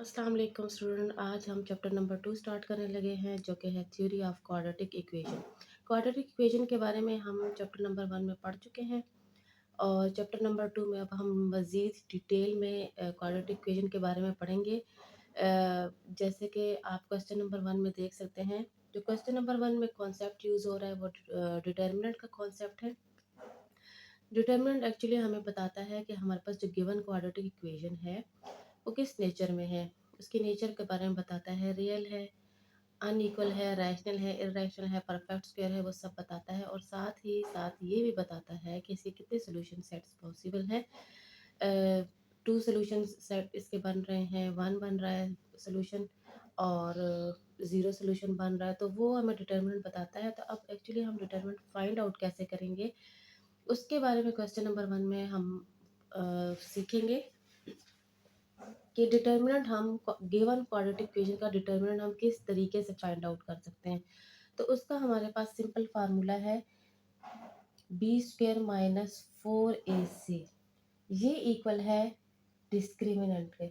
अस्सलाम वालेकुम स्टूडेंट। आज हम चैप्टर नंबर 2 स्टार्ट करने लगे हैं जो कि है theory of quadratic equation. Quadratic equation के बारे में हम चैप्टर नंबर 1 में पढ़ चुके हैं और चैप्टर नंबर 2 में अब हम मज़ीद डिटेल में क्वाड्रेटिक इक्वेशन के बारे में पढ़ेंगे। जैसे कि आप क्वेश्चन नंबर 1 में देख सकते हैं, जो क्वेश्चन नंबर 1 में कॉन्सेप्ट यूज़ हो रहा है वो डिटर्मिनेंट का कॉन्सेप्ट है। डिटर्मिनेंट एक्चुअली हमें बताता है कि हमारे पास जो गिवन क्वाड्रेटिक इक्वेशन है वो किस नेचर में है, उसके नेचर के बारे में बताता है। रियल है, अनइक्वल है, रैशनल है, इर्रेशनल है, परफेक्ट स्क्वायर है, वो सब बताता है। और साथ ही साथ ये भी बताता है कि इसके कितने सोल्यूशन सेट्स पॉसिबल हैं। 2 सोल्यूशन सेट इसके बन रहे हैं, 1 बन रहा है सोल्यूशन और 0 सोल्यूशन बन रहा है, तो वो हमें डिटरमिनेंट बताता है। तो अब एक्चुअली हम डिटरमिनेंट फाइंड आउट कैसे करेंगे, उसके बारे में क्वेश्चन नंबर 1 में हम सीखेंगे कि डिटर्मिनेंट हम गिवन क्वाड्रेटिक इक्वेशन का डिटर्मिनेंट हम किस तरीके से फाइंड आउट कर सकते हैं। तो उसका हमारे पास सिंपल फार्मूला है बी स्क्वेयर माइनस 4ac, ये इक्वल है डिस्क्रिमिनेंट के।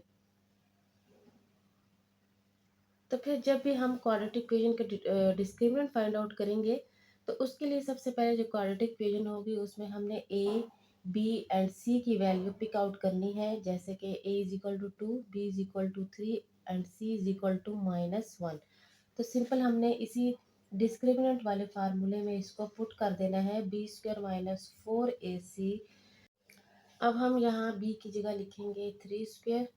तो फिर जब भी हम क्वाड्रेटिक इक्वेशन के डिस्क्रिमिनेंट फाइंड आउट करेंगे तो उसके लिए सबसे पहले जो क्वाड्रेटिक इक्वेशन होगी उसमें हमने ए बी एंड सी की वैल्यू पिक आउट करनी है। जैसे कि A is equal to 2, B is equal to 3 and C is equal to -1। तो सिंपल हमने इसी डिस्क्रिमिनेंट वाले फार्मूले में इसको पुट कर देना है, बी स्क्वायर माइनस 4ac। अब हम यहाँ बी की जगह लिखेंगे 3 स्क्वायर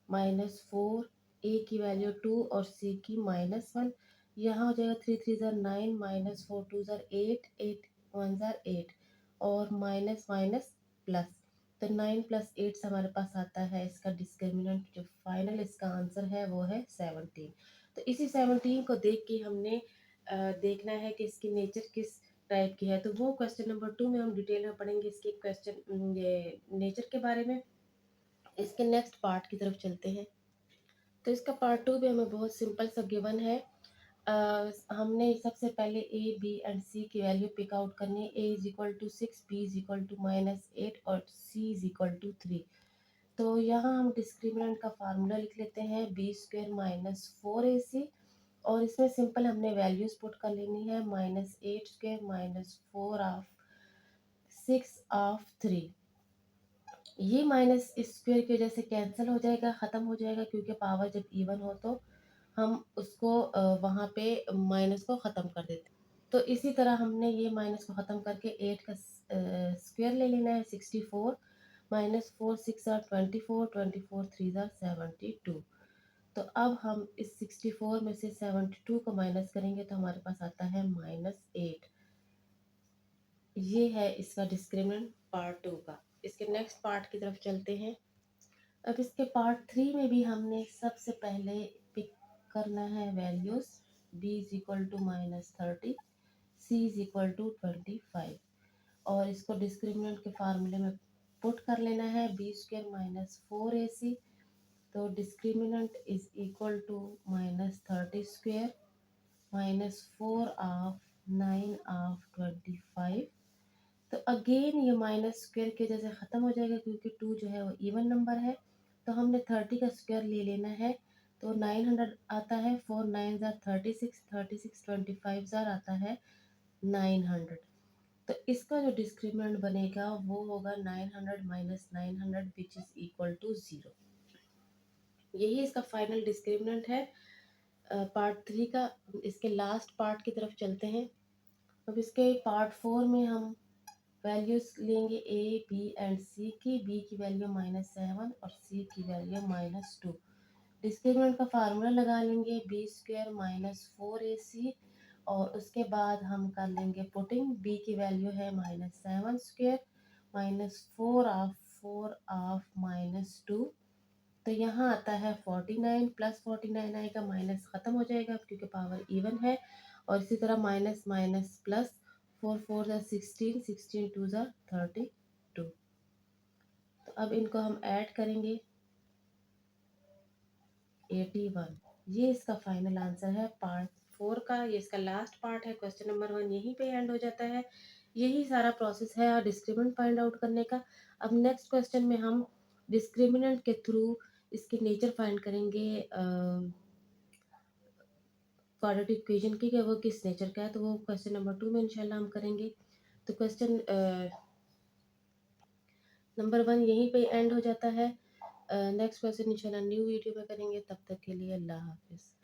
-4, ए की वैल्यू 2 और सी की -1। यहाँ हो जाएगा 3 3 ज़ार 9, -4 2 ज़ार 8, 8 1 ज़ार 8 और माइनस माइनस प्लस। तो 9 + 8 से हमारे पास आता है इसका डिस्क्रिमिनेंट। जो फाइनल इसका आंसर है वो है 17। तो इसी 17 को देख के हमने देखना है कि इसकी नेचर किस टाइप की है। तो वो क्वेश्चन नंबर 2 में हम डिटेल में पढ़ेंगे इसके क्वेश्चन ये नेचर के बारे में। इसके नेक्स्ट पार्ट की तरफ चलते हैं। तो इसका पार्ट 2 भी हमें बहुत सिंपल सा गिवन है। हमने सबसे पहले ए बी एंड सी की वैल्यू पिक आउट करनी है। A is equal to 6, B is equal to -8 और सी इज इक्वल टू 3। तो यहाँ हम डिस्क्रिमिनेंट का फार्मूला लिख लेते हैं, बी स्क्वेयर माइनस 4ac। और इसमें सिंपल हमने वैल्यूज पुट कर लेनी है, -8 स्क्वेयर -4 ऑफ 6 ऑफ 3। ये माइनस स्क्वेयर की वजह से कैंसिल हो जाएगा, ख़त्म हो जाएगा, क्योंकि पावर जब इवन हो तो हम उसको वहाँ पे माइनस को ख़त्म कर देते हैं। तो इसी तरह हमने ये माइनस को ख़त्म करके 8 का स्क्वायर ले लेना है, 64 -4 6 आर 24, 24 3 आर 72। तो अब हम इस 64 में से 72 को माइनस करेंगे तो हमारे पास आता है -8। ये है इसका डिस्क्रिमिनेंट पार्ट 2 का। इसके नेक्स्ट पार्ट की तरफ चलते हैं। अब इसके पार्ट 3 में भी हमने सबसे पहले पिक करना है values, b is equal to -30, c is equal to 25 और इसको डिस्क्रिमिनेंट के फार्मूले में पुट कर लेना है, बी स्क्वेयर माइनस 4ac। तो discriminant is equal to -30 square -4 of 9 of 25। तो अगेन ये माइनस स्क्वायर की वजह से ख़त्म हो जाएगा, क्योंकि 2 जो है वो इवन नंबर है। तो हमने 30 का स्क्वायर ले लेना है, तो 900 आता है, 4 9 ज़ार 36, 36 25 ज़ार आता है 900। तो इसका जो डिस्क्रिमिनेंट बनेगा वो होगा 900 minus 900 which is equal to 0। यही इसका फाइनल डिस्क्रिमिनेंट है पार्ट 3 का। इसके लास्ट पार्ट की तरफ चलते हैं। अब इसके पार्ट 4 में हम वैल्यूज लेंगे ए बी एंड सी की। बी की वैल्यू -7 और सी की वैल्यू -2। डिस्क्रिमिनेंट का फार्मूला लगा लेंगे, बी स्क्वायर -4ac और उसके बाद हम कर लेंगे पुटिंग। बी की वैल्यू है -7 स्क्वायर -4 ऑफ 4 ऑफ -2। तो यहाँ आता है 49 प्लस 49 आएगा, माइनस ख़त्म हो जाएगा क्योंकि पावर इवन है। और इसी तरह माइनस माइनस प्लस, 4 4 ज़ा 16, 16 2 ज़ा 32। तो अब इनको हम ऐड करेंगे, 81। ये इसका फाइनल आंसर है पार्ट 4 का। ये इसका लास्ट पार्ट है। क्वेश्चन नंबर 1 यहीं पे एंड हो जाता है। यही सारा प्रोसेस है डिस्क्रिमिनेंट फाइंड आउट करने का। अब नेक्स्ट क्वेश्चन में हम डिस्क्रिमिनेंट के थ्रू इसके नेचर फाइंड करेंगे क्वाड्रेटिक इक्वेशन की कि वो किस नेचर का है, तो वो क्वेश्चन नंबर 2 में इंशाल्लाह हम करेंगे। तो क्वेश्चन नंबर 1 यहीं पे एंड हो जाता है। नेक्स्ट क्वेश्चन इंशाल्लाह न्यू वीडियो में करेंगे, तब तक के लिए अल्लाह हाफ़िज़।